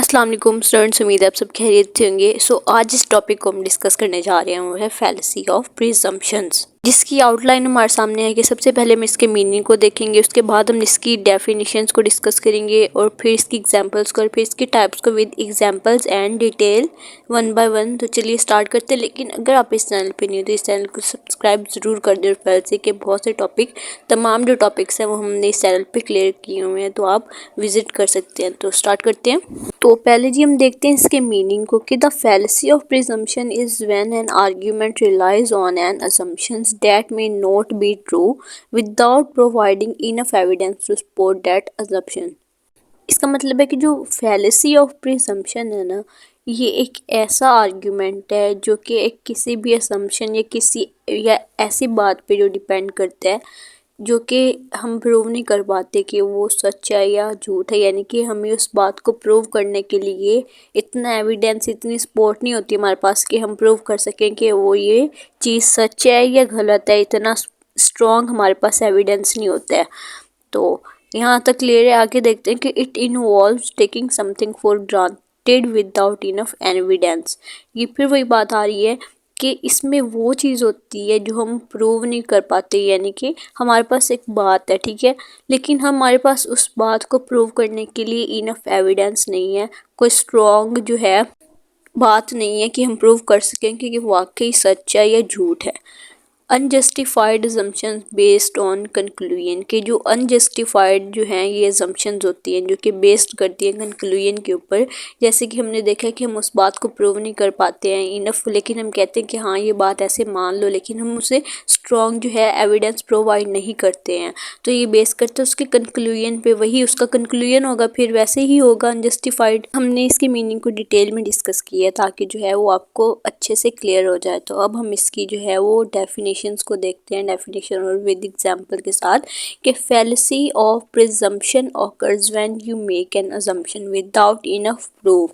अस्सलाम वालेकुम स्टूडेंट्स, उम्मीद है आप सब खैरियत से होंगे। आज इस टॉपिक को हम डिस्कस करने जा रहे हैं वो है फैलेसी ऑफ प्रिजम्पशंस, जिसकी आउटलाइन हमारे सामने है कि सबसे पहले हम इसके मीनिंग को देखेंगे, उसके बाद हम इसकी डेफिनेशंस को डिस्कस करेंगे और फिर इसकी एग्जांपल्स को और फिर इसकी टाइप्स को with examples and detail one by one. तो चलिए स्टार्ट करते हैं। लेकिन अगर आप इस चैनल पे नहीं हो तो इस चैनल को सब्सक्राइब ज़रूर कर दें। फैलेसी के बहुत से टॉपिक, तमाम जो टॉपिक्स हैं वो हमने इस चैनल पे क्लियर किए हुए हैं, तो आप विजिट कर सकते हैं। तो स्टार्ट करते हैं। तो पहले जी हम देखते हैं इसके मीनिंग को कि the fallacy of presumption is when an argument relies on an assumptions that may not be true without providing enough evidence to support that assumption। इसका मतलब है कि जो फैलेसी ऑफ प्रिजम्पशन है ना, ये एक ऐसा आर्ग्यूमेंट है जो कि एक किसी भी असम्पशन या ऐसी बात पे जो डिपेंड करता है जो कि हम प्रूव नहीं कर पाते कि वो सच है या झूठ है। यानी कि हमें उस बात को प्रूव करने के लिए इतना एविडेंस, इतनी सपोर्ट नहीं होती हमारे पास कि हम प्रूव कर सकें कि वो ये चीज़ सच है या गलत है। इतना स्ट्रॉन्ग हमारे पास एविडेंस नहीं होता है। तो यहाँ तक क्लियर है। आगे देखते हैं कि it involves taking something for granted without enough evidence. ये फिर वही बात आ रही है कि इसमें वो चीज़ होती है जो हम प्रूव नहीं कर पाते। यानी कि हमारे पास एक बात है, ठीक है, लेकिन हमारे पास उस बात को प्रूव करने के लिए इनफ एविडेंस नहीं है, कोई स्ट्रॉन्ग जो है बात नहीं है कि हम प्रूव कर सकें कि वाकई सच है या झूठ है। Unjustified assumptions based on conclusion, के जो अनजस्टिफाइड जो हैं ये assumptions होती हैं जो कि बेस्ड करती हैं कंक्लूजन के ऊपर। जैसे कि हमने देखा कि हम उस बात को प्रूव नहीं कर पाते हैं इनफ, लेकिन हम कहते हैं कि हाँ ये बात ऐसे मान लो, लेकिन हम उसे स्ट्रॉन्ग जो है एविडेंस प्रोवाइड नहीं करते हैं। तो ये बेस करते हैं उसके कंक्लूजन पे, वही उसका कंक्लूजन होगा फिर वैसे ही होगा अनजस्टिफाइड। हमने इसकी मीनिंग को डिटेल में डिस्कस किया है ताकि जो है वो आपको अच्छे से क्लियर हो जाए। तो अब हम इसकी जो है वो डेफिनेशंस को देखते हैं, डेफिनेशन और विद एग्जांपल के साथ, कि fallacy of presumption occurs when you make an assumption without enough proof.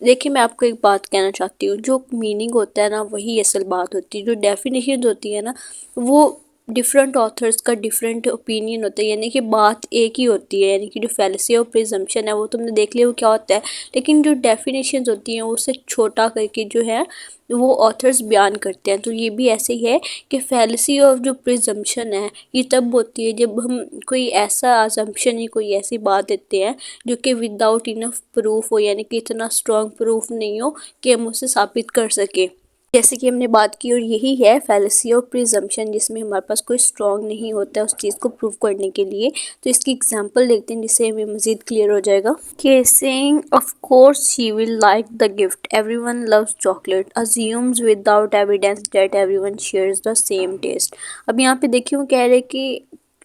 देखिए मैं आपको एक बात कहना चाहती हूँ, जो मीनिंग होता है ना वही असल बात होती है। जो डेफिनेशन होती है ना वो डिफरेंट ऑथर्स का डिफरेंट ओपिनियन होता है, यानी कि बात एक ही होती है। यानी कि जो फैलेसी ऑफ प्रिजम्पशन है वो तुमने देख लिया वो क्या होता है, लेकिन जो डेफिनेशंस होती हैं उससे छोटा करके जो है वो ऑथर्स बयान करते हैं। तो ये भी ऐसे ही है कि फैलेसी ऑफ जो प्रिजम्पशन है ये तब होती है जब हम कोई ऐसा असम्पशन या कोई ऐसी बात देते हैं जो कि विदाउट इनफ प्रूफ हो, यानी कि इतना स्ट्रॉन्ग प्रूफ नहीं हो कि हम उसे साबित कर सके, जैसे कि हमने बात की। और यही है फैलेसी ऑफ प्रिजम्पशन, जिसमें हमारे पास कोई स्ट्रॉन्ग नहीं होता है उस चीज़ को प्रूव करने के लिए। तो इसकी एग्जांपल देखते हैं जिससे हमें मज़ीद क्लियर हो जाएगा। कि saying of course she will like the gift, everyone loves chocolate, assumes without evidence that everyone shares the same taste. अब यहाँ पे देखिए वो कह रहे कि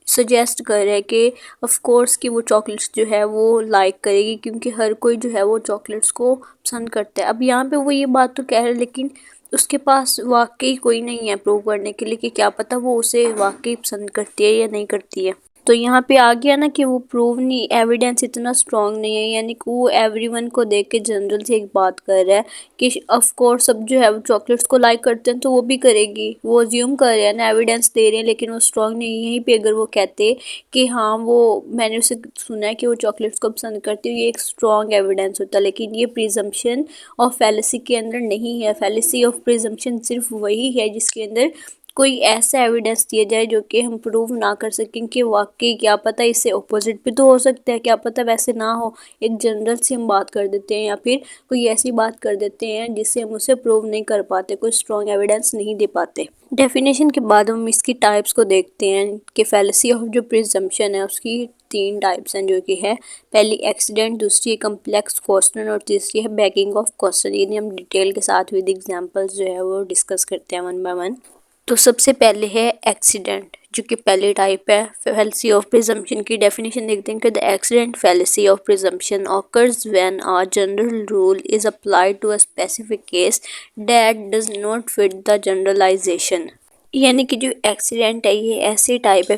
सजेस्ट कर रहे हैं कि ऑफ कोर्स कि वो चॉकलेट्स जो है वो लाइक करेगी क्योंकि हर कोई जो है वो चॉकलेट्स को पसंद करता है। अब यहाँ पे वो ये बात तो कह रहे हैं, लेकिन उसके पास वाकई कोई नहीं है प्रूव करने के लिए कि क्या पता वो उसे वाकई पसंद करती है या नहीं करती है। तो यहाँ पे आ गया ना कि वो प्रूव नहीं, एविडेंस इतना स्ट्रॉन्ग नहीं है। यानी कि वो एवरीवन को देख के जनरल से एक बात कर रहा है कि ऑफ कोर्स सब जो है वो चॉकलेट्स को लाइक करते हैं तो वो भी करेगी। वो अज्यूम कर रहे हैं ना, एविडेंस दे रहे हैं, लेकिन वो स्ट्रॉन्ग नहीं है। यहीं पे अगर वो कहते कि हाँ वो मैंने उसे सुना है कि वो चॉकलेट्स को पसंद करती है, ये एक स्ट्रॉन्ग एविडेंस होता है। लेकिन ये प्रिजम्पशन ऑफ फैलेसी के अंदर नहीं है। फैलेसी ऑफ प्रिजम्पशन सिर्फ वही है जिसके अंदर कोई ऐसा एविडेंस दिया जाए जो कि हम प्रूव ना कर सकें कि वाकई क्या पता इससे ऑपोजिट भी तो हो सकता है, क्या पता वैसे ना हो। एक जनरल से हम बात कर देते हैं या फिर कोई ऐसी बात कर देते हैं जिससे हम उसे प्रूव नहीं कर पाते, कोई स्ट्रॉन्ग एविडेंस नहीं दे पाते। डेफिनेशन के बाद हम इसकी टाइप्स को देखते हैं कि फैलेसी ऑफ जो प्रिजम्पशन है उसकी 3 टाइप्स हैं, जो कि है पहली एक्सीडेंट, दूसरी है कम्प्लेक्स क्वेश्चन और तीसरी है बैकिंग ऑफ क्वेश्चन। यानी हम डिटेल के साथ विद एग्जांपल्स जो है वो डिस्कस करते हैं वन बाय वन। तो सबसे पहले है एक्सीडेंट, जो कि पहली टाइप है फैलेसी ऑफ प्रिजम्पशन की। डेफिनेशन देखते हैं कि the accident fallacy of presumption occurs when a general rule is applied to a specific case that does not fit the generalization. यानी कि जो एक्सीडेंट है ये ऐसी टाइप है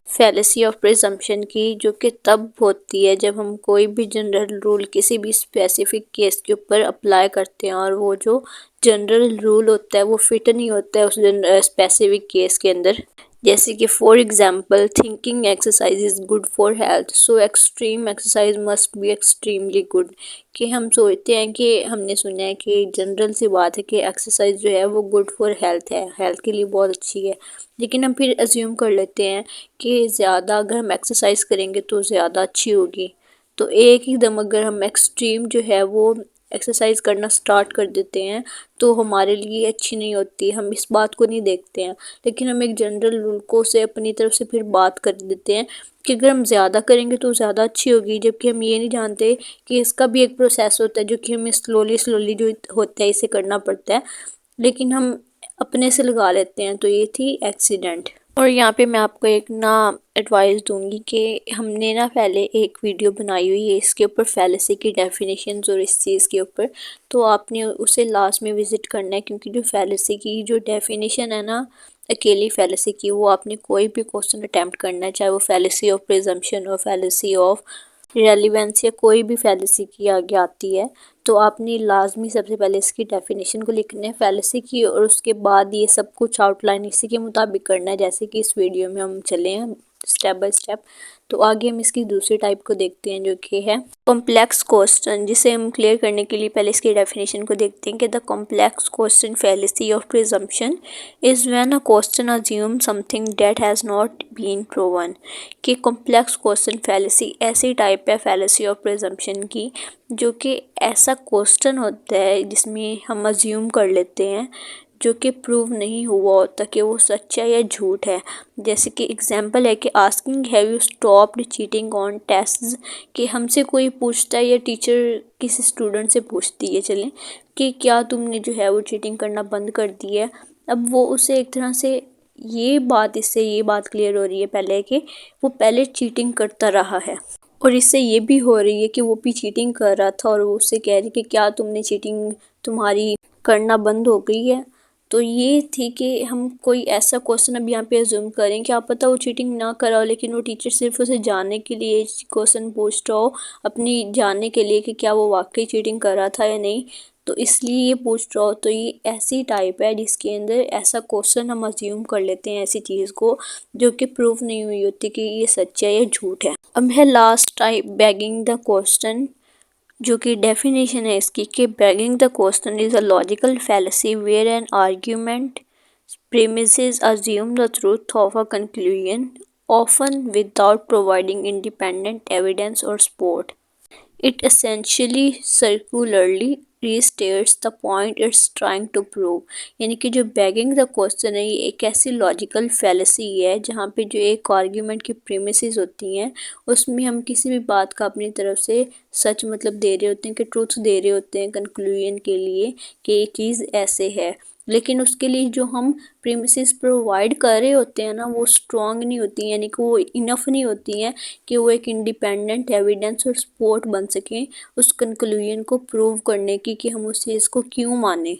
फैलेसी ऑफ प्रिजम्पशन की जो कि तब होती है जब हम कोई भी जनरल रूल किसी भी स्पेसिफिक केस के ऊपर अप्लाई करते हैं और वो जो जनरल रूल होता है वो फिट नहीं होता है उस स्पेसिफिक केस के अंदर। जैसे कि for example thinking exercise is good for health, so extreme exercise must be extremely good. कि हम सोचते हैं कि हमने सुना है कि जनरल सी बात है कि एक्सरसाइज जो है वो गुड फॉर हेल्थ है, हेल्थ के लिए बहुत अच्छी है, लेकिन हम फिर अज्यूम कर लेते हैं कि ज़्यादा अगर हम एक्सरसाइज करेंगे तो ज़्यादा अच्छी होगी। तो एक ही दम अगर हम एक्सट्रीम जो है वो एक्सरसाइज करना स्टार्ट कर देते हैं तो हमारे लिए अच्छी नहीं होती, हम इस बात को नहीं देखते हैं। लेकिन हम एक जनरल रूल को से अपनी तरफ से फिर बात कर देते हैं कि अगर हम ज़्यादा करेंगे तो ज़्यादा अच्छी होगी, जबकि हम ये नहीं जानते कि इसका भी एक प्रोसेस होता है जो कि हमें स्लोली स्लोली जो होता है इसे करना पड़ता है, लेकिन हम अपने से लगा लेते हैं। तो ये थी एक्सीडेंट। और यहाँ पे मैं आपको एक ना एडवाइस दूंगी कि हमने ना पहले एक वीडियो बनाई हुई है इसके ऊपर फैलेसी की डेफिनेशंस और इस चीज़ के ऊपर, तो आपने उसे लास्ट में विज़िट करना है, क्योंकि जो फैलेसी की जो डेफिनेशन है ना अकेली फैलेसी की, वो आपने कोई भी क्वेश्चन अटैम्प्ट करना है, चाहे वो फैलेसी ऑफ प्रिजम्पशन और फैलेसी ऑफ रेलिवेंस या कोई भी फैलेसी की आगे आती है, तो आपने लाजमी सबसे पहले इसकी डेफिनेशन को लिखना है फैलेसी की, और उसके बाद ये सब कुछ आउटलाइन इसी के मुताबिक करना है जैसे कि इस वीडियो में हम चले हैं स्टेप बाय स्टेप। तो आगे हम इसकी दूसरी टाइप को देखते हैं जो कि है कॉम्प्लेक्स क्वेश्चन, जिसे हम क्लियर करने के लिए पहले इसकी डेफिनेशन को देखते हैं कि the complex question fallacy of presumption is when a question assume something that has not been proven. कि कॉम्प्लेक्स क्वेश्चन फैलेसी ऐसी टाइप है फैलेसी ऑफ प्रिजम्पशन की जो कि ऐसा क्वेश्चन होता है जिसमें हम अज्यूम कर लेते हैं जो कि प्रूव नहीं हुआ होता कि वो सच्चा या झूठ है। जैसे कि एग्जांपल है कि asking have you stopped cheating on tests, कि हमसे कोई पूछता है या टीचर किसी स्टूडेंट से पूछती है चलें कि क्या तुमने जो है वो चीटिंग करना बंद कर दी है। अब वो उसे एक तरह से इससे ये बात क्लियर हो रही है पहले कि वो पहले चीटिंग करता रहा है, और इससे ये भी हो रही है कि वो भी चीटिंग कर रहा था और वो उससे कह रही कि क्या तुमने चीटिंग तुम्हारी करना बंद हो गई है। तो ये थी कि हम कोई ऐसा क्वेश्चन अब यहाँ पे अज्यूम करें कि आप पता वो चीटिंग ना करा हो, लेकिन वो टीचर सिर्फ उसे जानने के लिए क्वेश्चन पूछ रहा हो, अपनी जानने के लिए कि क्या वो वाकई चीटिंग कर रहा था या नहीं, तो इसलिए ये पूछ रहा हो। तो ये ऐसी टाइप है जिसके अंदर ऐसा क्वेश्चन हम अज्यूम कर लेते हैं ऐसी चीज़ को जो कि प्रूफ नहीं हुई होती कि ये सच्चा है या झूठ है। अब है last type begging the question, जो कि डेफिनेशन है इसकी कि begging the question is a logical fallacy where an argument premises assume the truth of a conclusion, often without providing independent evidence or support. It essentially circularly restates the point it's trying to prove। यानी कि जो begging the question है ये एक ऐसी logical fallacy है जहाँ पे जो एक आर्ग्यूमेंट की प्रीमिसेस होती हैं उसमें हम किसी भी बात का अपनी तरफ से सच मतलब दे रहे होते हैं कि ट्रूथ दे रहे होते हैं कंक्लूजन के लिए कि ये चीज़ ऐसे है, लेकिन उसके लिए जो हम प्रीमिसेस प्रोवाइड कर रहे होते हैं ना वो स्ट्रॉन्ग नहीं होती, यानी कि वो इनफ नहीं होती हैं कि वो एक इंडिपेंडेंट एविडेंस और सपोर्ट बन सकें उस कंक्लूजन को प्रूव करने की कि हम उस चीज़ को क्यों माने।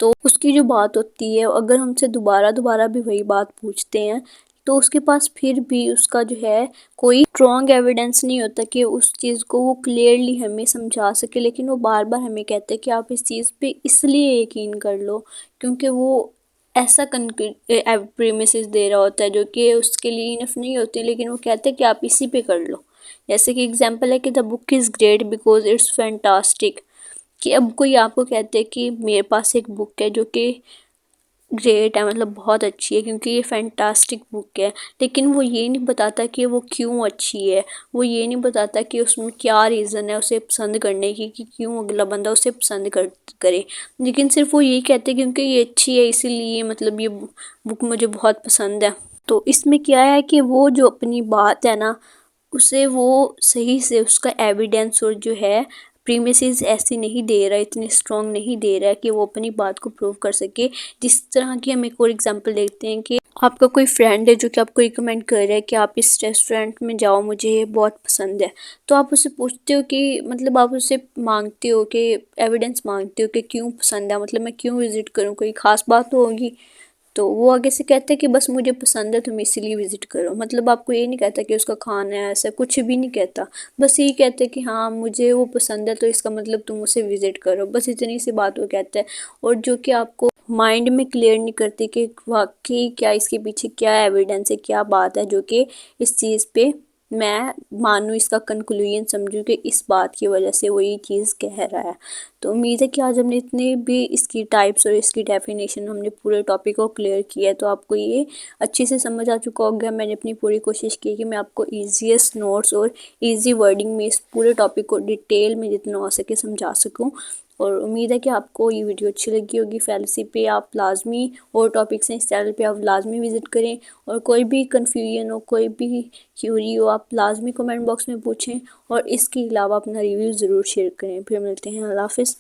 तो उसकी जो बात होती है अगर हमसे दोबारा दोबारा भी वही बात पूछते हैं तो उसके पास फिर भी उसका जो है कोई स्ट्रॉन्ग एविडेंस नहीं होता कि उस चीज़ को वो क्लियरली हमें समझा सके, लेकिन वो बार बार हमें कहते हैं कि आप इस चीज़ पे इसलिए यकीन कर लो क्योंकि वो ऐसा प्रीमिसेस दे रहा होता है जो कि उसके लिए इनफ नहीं होती, लेकिन वो कहते हैं कि आप इसी पे कर लो। जैसे कि एग्जांपल है कि the book is great because it's fantastic, कि अब कोई आपको कहते हैं कि मेरे पास एक बुक है जो कि ग्रेट है मतलब बहुत अच्छी है क्योंकि ये फैंटास्टिक बुक है, लेकिन वो ये नहीं बताता कि वो क्यों अच्छी है, वो ये नहीं बताता कि उसमें क्या रीज़न है उसे पसंद करने की कि क्यों अगला बंदा उसे पसंद करे, लेकिन सिर्फ वो यही कहते हैं क्योंकि ये अच्छी है इसीलिए मतलब ये बुक मुझे बहुत पसंद है। तो इसमें क्या है कि वो जो अपनी बात है ना उसे वो सही से उसका एविडेंस और जो है प्रीमिसेस ऐसी नहीं दे रहा है, इतनी स्ट्रॉन्ग नहीं दे रहा है कि वो अपनी बात को प्रूव कर सके। जिस तरह की हम एक और एग्जांपल देखते हैं कि आपका कोई फ्रेंड है जो कि आपको रिकमेंड कर रहा है कि आप इस रेस्टोरेंट में जाओ मुझे ये बहुत पसंद है, तो आप उससे पूछते हो कि मतलब आप उससे मांगते हो कि एविडेंस मांगते हो कि क्यों पसंद है, मतलब मैं क्यों विज़िट करूँ, कोई ख़ास बात तो होगी। तो वो आगे से कहता है कि बस मुझे पसंद है, तुम इसीलिए विजिट करो। मतलब आपको ये नहीं कहता कि उसका खाना है, ऐसा कुछ भी नहीं कहता, बस यही कहता है कि हाँ मुझे वो पसंद है तो इसका मतलब तुम उसे विजिट करो, बस इतनी सी बात वो कहता है। और जो कि आपको माइंड में क्लियर नहीं करती कि वाकई क्या इसके पीछे क्या एविडेंस है, क्या बात है जो कि इस चीज़ पे मैं मानूँ, इसका कंक्लूजन समझूँ कि इस बात की वजह से वो ये चीज़ कह रहा है। तो उम्मीद है कि आज हमने इतने भी इसकी टाइप्स और इसकी डेफिनेशन हमने पूरे टॉपिक को क्लियर किया है, तो आपको ये अच्छे से समझ आ चुका होगा। मैंने अपनी पूरी कोशिश की कि मैं आपको ईजीएस्ट नोट्स और ईजी वर्डिंग में इस पूरे टॉपिक को डिटेल में जितना हो सके समझा सकूँ। और उम्मीद है कि आपको ये वीडियो अच्छी लगी होगी। फैलेसी पे आप लाजमी और टॉपिक्स हैं इस चैनल पे, आप लाजमी विजिट करें। और कोई भी कन्फ्यूजन हो, कोई भी क्यूरी हो, आप लाजमी कमेंट बॉक्स में पूछें। और इसके अलावा अपना रिव्यू ज़रूर शेयर करें। फिर मिलते हैं, अल्लाह हाफ़िज़।